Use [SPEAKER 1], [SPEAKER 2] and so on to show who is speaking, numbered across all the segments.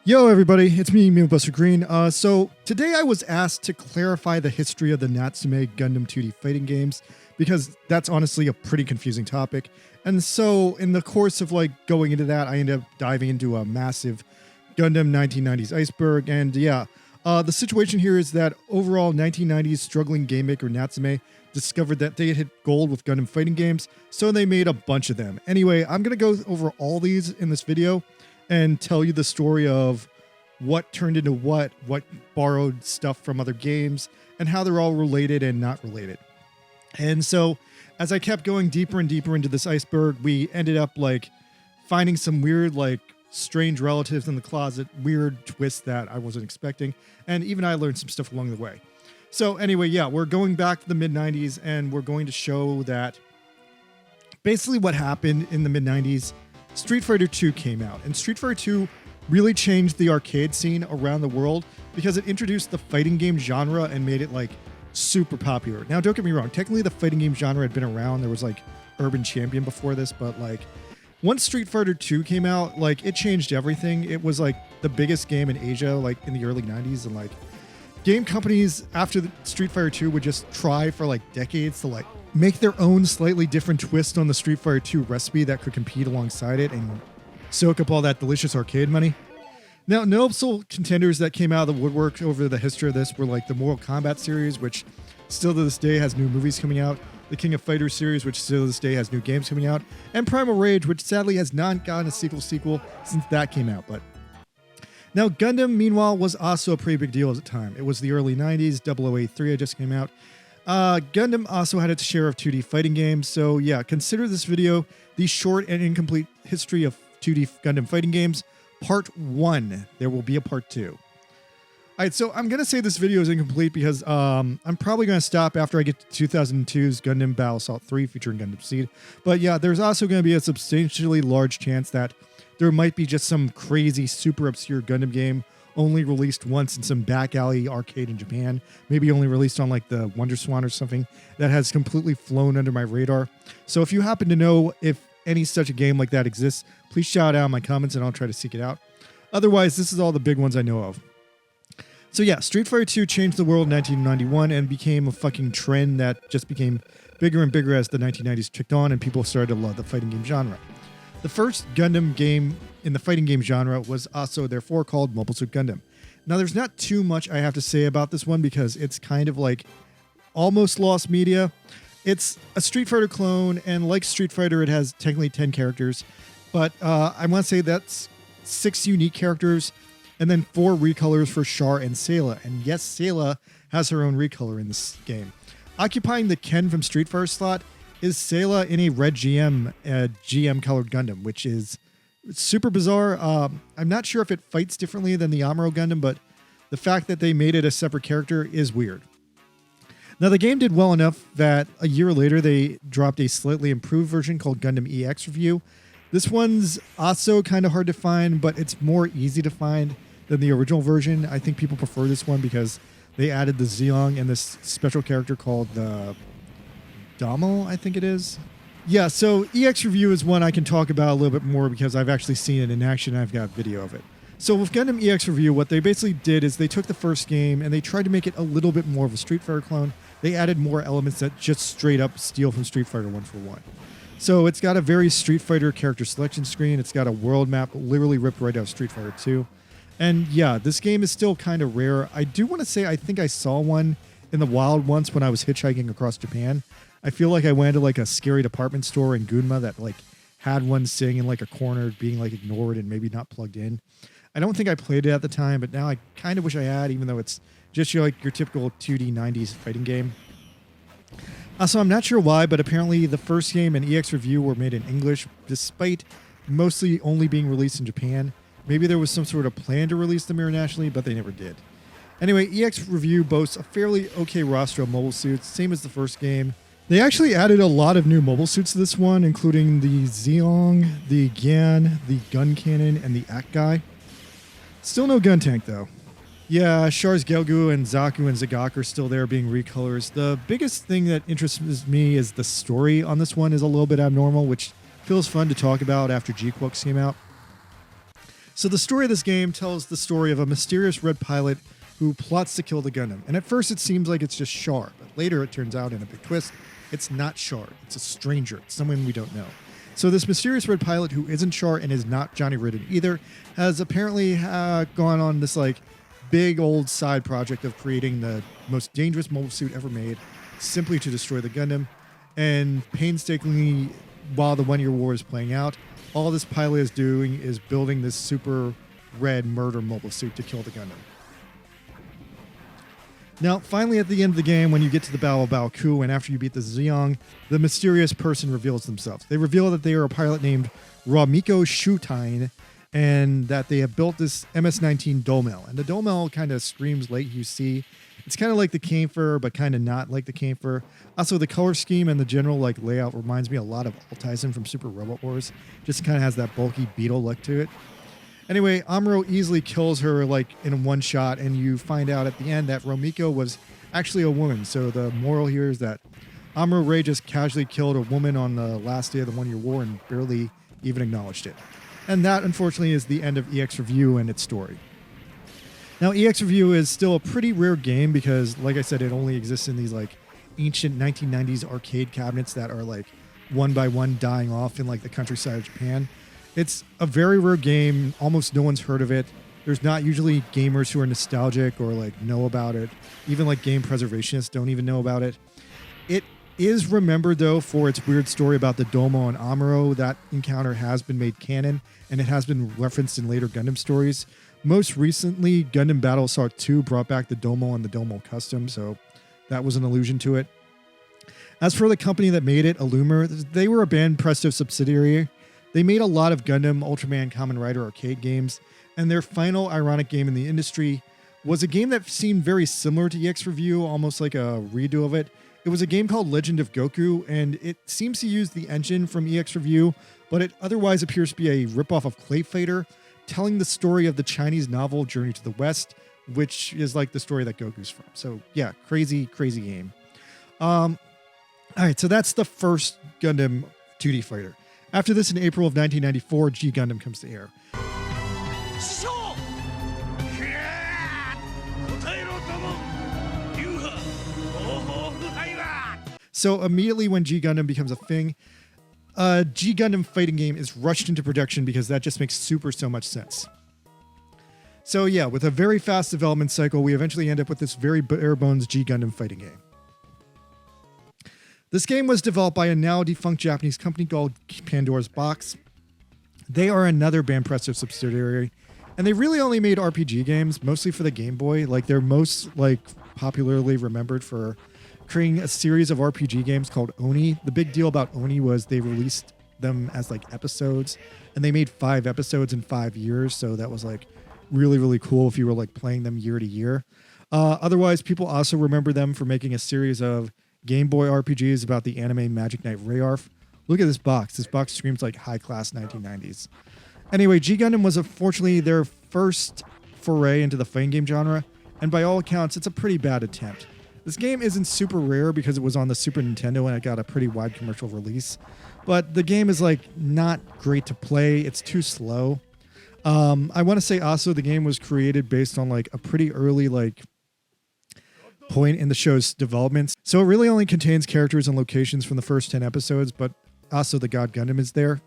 [SPEAKER 1] Yo, everybody, it's me, Buster Green. So today I was asked to clarify the history of the Natsume Gundam 2D fighting games because that's honestly a pretty confusing topic. And so in the course of going into that, I ended up diving into a massive Gundam 1990s iceberg. And the situation here is that overall 1990s struggling game maker Natsume discovered that they had hit gold with Gundam fighting games, so they made a bunch of them. Anyway, I'm going to go over all these in this video and tell you the story of what turned into what borrowed stuff from other games, and how they're all related and not related. And so as I kept going deeper and deeper into this iceberg, we ended up finding some weird strange relatives in the closet, weird twists that I wasn't expecting, and even I learned some stuff along the way. So anyway, we're going back to the mid-90s, and we're going to show that basically what happened in the mid-90s. Street Fighter 2 came out, and Street Fighter 2 really changed the arcade scene around the world because it introduced the fighting game genre and made it super popular. Now, don't get me wrong, technically the fighting game genre had been around. There was Urban Champion before this, but once Street Fighter 2 came out, it changed everything. It was the biggest game in Asia in the early 90s, and game companies after the Street Fighter 2 would just try for decades to make their own slightly different twist on the Street Fighter 2 recipe that could compete alongside it and soak up all that delicious arcade money. Now, notable contenders that came out of the woodwork over the history of this were the Mortal Kombat series, which still to this day has new movies coming out, the King of Fighters series, which still to this day has new games coming out, and Primal Rage, which sadly has not gotten a sequel since that came out. But now, Gundam, meanwhile, was also a pretty big deal at the time. It was the early 90s, 0083 had just came out. Gundam also had its share of 2D fighting games, so consider this video the short and incomplete history of 2D Gundam fighting games, part 1. There will be a part 2. Alright, so I'm going to say this video is incomplete because I'm probably going to stop after I get to 2002's Gundam Battle Assault 3 featuring Gundam Seed, but there's also going to be a substantially large chance that there might be just some crazy, super obscure Gundam game only released once in some back alley arcade in Japan, maybe only released on the Wonder Swan or something, that has completely flown under my radar. So if you happen to know if any such a game like that exists, please shout out in my comments and I'll try to seek it out. Otherwise, this is all the big ones I know of. So Street Fighter 2 changed the world in 1991 and became a fucking trend that just became bigger and bigger as the 1990s ticked on and people started to love the fighting game genre. The first Gundam game in the fighting game genre was also therefore called Mobile Suit Gundam. Now, there's not too much I have to say about this one because it's kind of almost lost media. It's a Street Fighter clone, and like Street Fighter, it has technically 10 characters, but I want to say that's 6 unique characters, and then 4 recolors for Char and Sayla. And yes, Sayla has her own recolor in this game. Occupying the Ken from Street Fighter slot is Sayla in a red GM colored Gundam, which is super bizarre. I'm not sure if it fights differently than the Amuro Gundam, but the fact that they made it a separate character is weird. Now, the game did well enough that a year later they dropped a slightly improved version called Gundam EX Review. This one's also kind of hard to find, but it's more easy to find than the original version. I think people prefer this one because they added the Zeong and this special character called the Dommel, I think it is. Yeah, so EX Review is one I can talk about a little bit more because I've actually seen it in action and I've got video of it. So with Gundam EX Review, what they basically did is they took the first game and they tried to make it a little bit more of a Street Fighter clone. They added more elements that just straight up steal from Street Fighter 1 for 1. So it's got a very Street Fighter character selection screen. It's got a world map literally ripped right out of Street Fighter 2. And this game is still kind of rare. I do want to say I think I saw one in the wild once when I was hitchhiking across Japan. I feel like I went to a scary department store in Gunma that had one sitting in a corner being ignored and maybe not plugged in. I don't think I played it at the time, but now I kind of wish I had, even though it's just your typical 2D 90s fighting game. So I'm not sure why, but apparently the first game and EX Review were made in English, despite mostly only being released in Japan. Maybe there was some sort of plan to release them internationally, but they never did. Anyway, EX Review boasts a fairly okay roster of mobile suits, same as the first game. They actually added a lot of new mobile suits to this one, including the Zeong, the Gan, the Gun Cannon, and the Act Guy. Still no gun tank, though. Yeah, Char's Gelgu and Zaku and Zagak are still there being recolors. The biggest thing that interests me is the story on this one is a little bit abnormal, which feels fun to talk about after G-Quox came out. So the story of this game tells the story of a mysterious red pilot who plots to kill the Gundam. And at first it seems like it's just Char, but later it turns out in a big twist, it's not Char. It's a stranger. It's someone we don't know. So this mysterious red pilot who isn't Char and is not Johnny Ridden either has apparently gone on this like big old side project of creating the most dangerous mobile suit ever made simply to destroy the Gundam. And painstakingly, while the 1 Year War is playing out, all this pilot is doing is building this super red murder mobile suit to kill the Gundam. Now, finally at the end of the game, when you get to the Battle of Baoku and after you beat the Zeong, the mysterious person reveals themselves. They reveal that they are a pilot named Ramiko Shutain and that they have built this MS-19 Domel. And the Domel kind of screams Late UC. It's kind of like the Kampfer, but kind of not like the Kampfer. Also, the color scheme and the general like layout reminds me a lot of Altizen from Super Robot Wars. Just kind of has that bulky beetle look to it. Anyway, Amuro easily kills her like in one shot, and you find out at the end that Romiko was actually a woman. So the moral here is that Amuro Ray just casually killed a woman on the last day of the 1 Year War and barely even acknowledged it. And that, unfortunately, is the end of EX Review and its story. Now, EX Review is still a pretty rare game because, like I said, it only exists in these like ancient 1990s arcade cabinets that are like one by one dying off in like the countryside of Japan. It's a very rare game. Almost no one's heard of it. There's not usually gamers who are nostalgic or like know about it. Even like game preservationists don't even know about it. It is remembered though for its weird story about the Domo and Amuro. That encounter has been made canon and it has been referenced in later Gundam stories. Most recently, Gundam Battlestar 2 brought back the Domo and the Domo Custom, so that was an allusion to it. As for the company that made it, Illumor, they were a Band Presto subsidiary. They made a lot of Gundam, Ultraman, Kamen Rider arcade games, and their final ironic game in the industry was a game that seemed very similar to EX Review, almost like a redo of it. It was a game called Legend of Goku, and it seems to use the engine from EX Review, but it otherwise appears to be a ripoff of Clay Fighter, telling the story of the Chinese novel Journey to the West, which is like the story that Goku's from. So yeah, crazy, crazy game. All right, so that's the first Gundam 2D fighter. After this, in April of 1994, G Gundam comes to air. So immediately when G Gundam becomes a thing, G Gundam fighting game is rushed into production because that just makes so much sense. So yeah, with a very fast development cycle, we eventually end up with this very bare bones G Gundam fighting game. This game was developed by a now defunct Japanese company called Pandora's Box. They are another Banpresto subsidiary, and they really only made RPG games, mostly for the Game Boy. Like they're most like popularly remembered for creating a series of RPG games called Oni. The big deal about Oni was they released them as like episodes, and they made 5 episodes in 5 years. So that was like really, really cool if you were like playing them year to year. Otherwise, people also remember them for making a series of Game Boy RPGs about the anime Magic Knight Rayarf. Look at this box. This box screams like high-class 1990s. Anyway, G Gundam was unfortunately their first foray into the fighting game genre, and by all accounts, it's a pretty bad attempt. This game isn't super rare because it was on the Super Nintendo and it got a pretty wide commercial release, but the game is like not great to play. It's too slow. I want to say also the game was created based on like a pretty early like point in the show's development. So it really only contains characters and locations from the first 10 episodes, but also the God Gundam is there.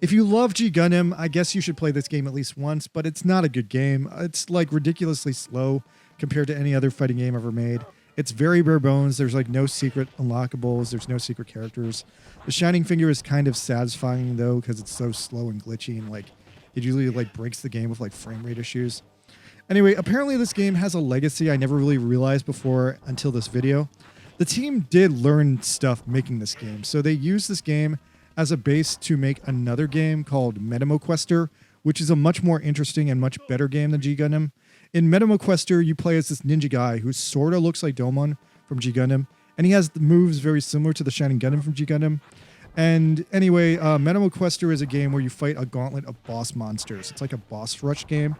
[SPEAKER 1] If you love G Gundam, I guess you should play this game at least once, but it's not a good game. It's like ridiculously slow compared to any other fighting game ever made. It's very bare bones. There's like no secret unlockables. There's no secret characters. The Shining Finger is kind of satisfying though, because it's so slow and glitchy and like it usually like breaks the game with like frame rate issues. Anyway, apparently this game has a legacy I never really realized before until this video. The team did learn stuff making this game, so they used this game as a base to make another game called Metamo Quester, which is a much more interesting and much better game than G Gundam. In Metamo Quester, you play as this ninja guy who sort of looks like Domon from G Gundam, and he has the moves very similar to the Shining Gundam from G Gundam. And anyway, Metamo Quester is a game where you fight a gauntlet of boss monsters. It's like a boss rush game.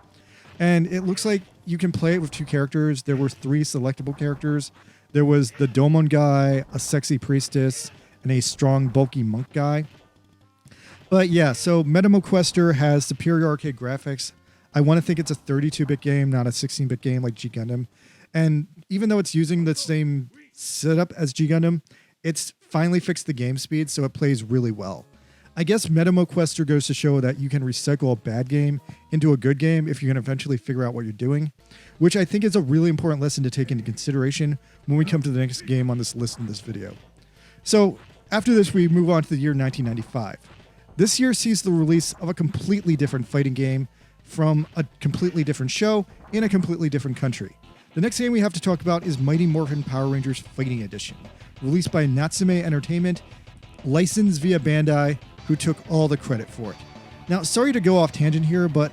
[SPEAKER 1] And it looks like you can play it with 2 characters. There were 3 selectable characters. There was the Domon guy, a sexy priestess, and a strong, bulky monk guy. But yeah, so MetaMoQuester has superior arcade graphics. I want to think it's a 32-bit game, not a 16-bit game like G Gundam. And even though it's using the same setup as G Gundam, it's finally fixed the game speed, so it plays really well. I guess MetaMoQuester goes to show that you can recycle a bad game into a good game if you can eventually figure out what you're doing, which I think is a really important lesson to take into consideration when we come to the next game on this list in this video. So after this, we move on to the year 1995. This year sees the release of a completely different fighting game from a completely different show in a completely different country. The next game we have to talk about is Mighty Morphin Power Rangers Fighting Edition, released by Natsume Entertainment, licensed via Bandai, who took all the credit for it. Now, sorry to go off tangent here, but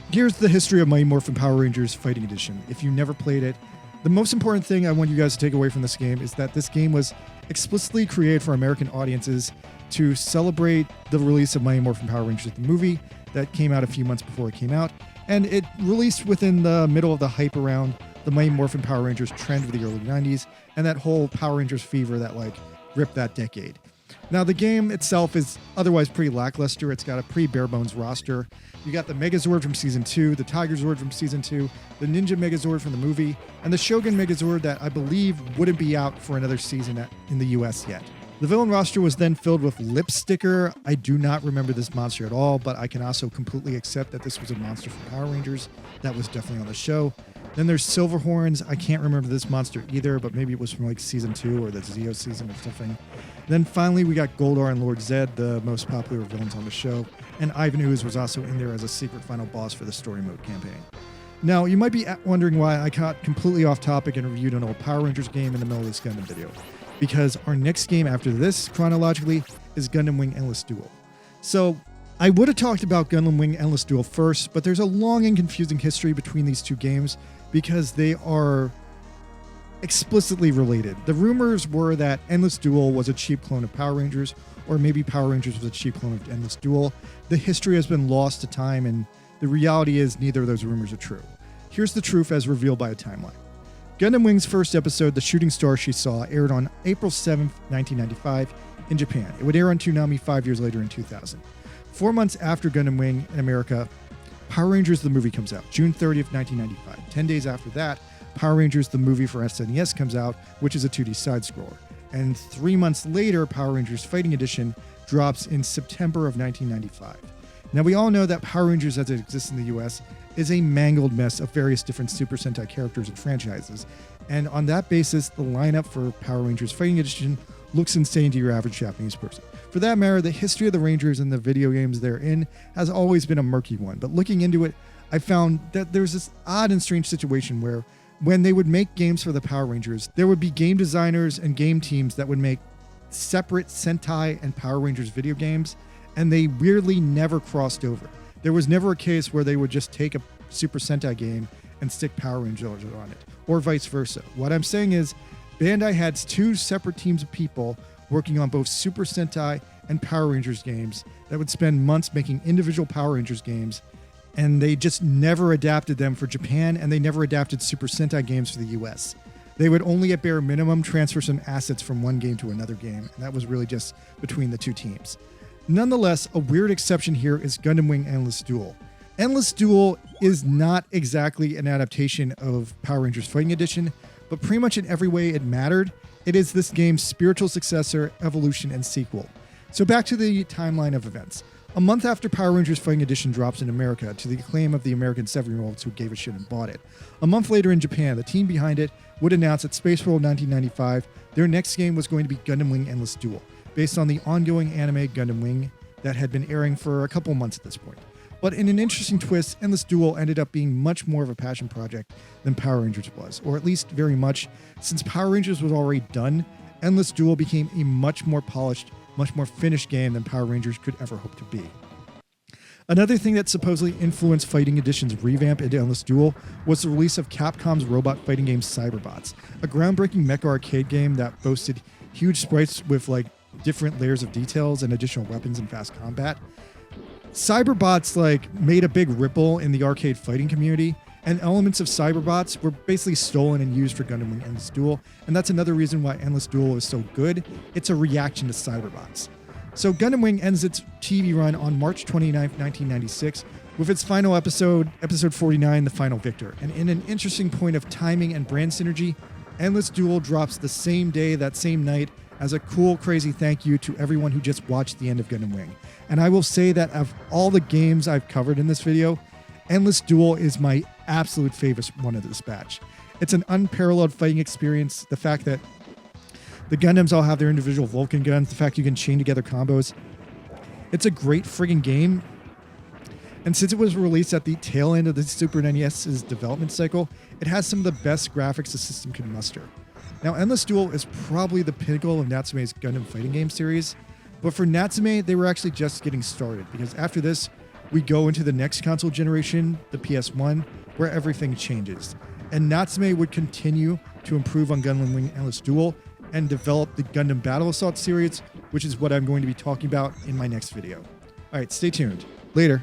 [SPEAKER 1] here's the history of Mighty Morphin Power Rangers Fighting Edition. If you never played it, the most important thing I want you guys to take away from this game is that this game was explicitly created for American audiences to celebrate the release of Mighty Morphin Power Rangers, the movie that came out a few months before it came out, and it released within the middle of the hype around the Mighty Morphin Power Rangers trend of the early 90s and that whole Power Rangers fever that ripped that decade. Now, the game itself is otherwise pretty lackluster. It's got a pretty bare-bones roster. You got the Megazord from Season 2, the Tiger Zord from Season 2, the Ninja Megazord from the movie, and the Shogun Megazord that I believe wouldn't be out for another season in the US yet. The villain roster was then filled with Lipsticker. I do not remember this monster at all, but I can also completely accept that this was a monster from Power Rangers. That was definitely on the show. Then there's Silverhorns. I can't remember this monster either, but maybe it was from Season 2 or the Zeo season or something. Then finally, we got Goldar and Lord Zed, the most popular villains on the show, and Ivan Ooze was also in there as a secret final boss for the story mode campaign. Now, you might be wondering why I got completely off topic and reviewed an old Power Rangers game in the middle of this Gundam video, because our next game after this, chronologically, is Gundam Wing Endless Duel. So, I would have talked about Gundam Wing Endless Duel first, but there's a long and confusing history between these two games because they are explicitly related. The rumors were that Endless Duel was a cheap clone of Power Rangers, or maybe Power Rangers was a cheap clone of Endless Duel. The history has been lost to time, and the reality is neither of those rumors are true. Here's the truth as revealed by a timeline. Gundam Wing's first episode, The Shooting Star She Saw, aired on April 7th, 1995 in Japan. It would air on Toonami 5 years later in 2000. 4 months after Gundam Wing in America, Power Rangers the movie comes out, June 30th, 1995. 10 days after that, Power Rangers the movie for SNES comes out, which is a 2D side-scroller. And 3 months later, Power Rangers Fighting Edition drops in September of 1995. Now, we all know that Power Rangers as it exists in the US is a mangled mess of various different Super Sentai characters and franchises. And on that basis, the lineup for Power Rangers Fighting Edition looks insane to your average Japanese person. For that matter, the history of the Rangers and the video games they're in has always been a murky one. But looking into it, I found that there's this odd and strange situation where when they would make games for the Power Rangers, there would be game designers and game teams that would make separate Sentai and Power Rangers video games, and they weirdly never crossed over. There was never a case where they would just take a Super Sentai game and stick Power Rangers on it, or vice versa. What I'm saying is, Bandai had two separate teams of people working on both Super Sentai and Power Rangers games that would spend months making individual Power Rangers games, and they just never adapted them for Japan, and they never adapted Super Sentai games for the US. They would only at bare minimum transfer some assets from one game to another game, and that was really just between the two teams. Nonetheless, a weird exception here is Gundam Wing Endless Duel. Endless Duel is not exactly an adaptation of Power Rangers Fighting Edition, but pretty much in every way it mattered. It is this game's spiritual successor, evolution, and sequel. So back to the timeline of events. A month after Power Rangers Fighting Edition drops in America, to the acclaim of the American 7-year-olds who gave a shit and bought it, a month later in Japan, the team behind it would announce at Space World 1995 their next game was going to be Gundam Wing Endless Duel, based on the ongoing anime Gundam Wing that had been airing for a couple months at this point. But in an interesting twist, Endless Duel ended up being much more of a passion project than Power Rangers was, or at least very much. Since Power Rangers was already done, Endless Duel became a much more polished, much more finished game than Power Rangers could ever hope to be. Another thing that supposedly influenced Fighting Edition's revamp into Endless Duel was the release of Capcom's robot fighting game Cyberbots, a groundbreaking mecha arcade game that boasted huge sprites with different layers of details and additional weapons and fast combat. Cyberbots made a big ripple in the arcade fighting community, and elements of Cyberbots were basically stolen and used for Gundam Wing Endless Duel, and that's another reason why Endless Duel is so good. It's a reaction to Cyberbots. So Gundam Wing ends its TV run on March 29th, 1996, with its final episode, episode 49, The Final Victor. And in an interesting point of timing and brand synergy, Endless Duel drops the same day, that same night, as a cool, crazy thank you to everyone who just watched the end of Gundam Wing. And I will say that of all the games I've covered in this video, Endless Duel is my absolute favorite one of this batch. It's an unparalleled fighting experience. The fact that the Gundams all have their individual Vulcan guns, the fact you can chain together combos. It's a great friggin' game. And since it was released at the tail end of the Super NES's development cycle, it has some of the best graphics the system can muster. Now, Endless Duel is probably the pinnacle of Natsume's Gundam fighting game series, but for Natsume, they were actually just getting started, because after this, we go into the next console generation, the PS1, where everything changes. And Natsume would continue to improve on Gundam Wing Endless Duel and develop the Gundam Battle Assault series, which is what I'm going to be talking about in my next video. All right, stay tuned. Later.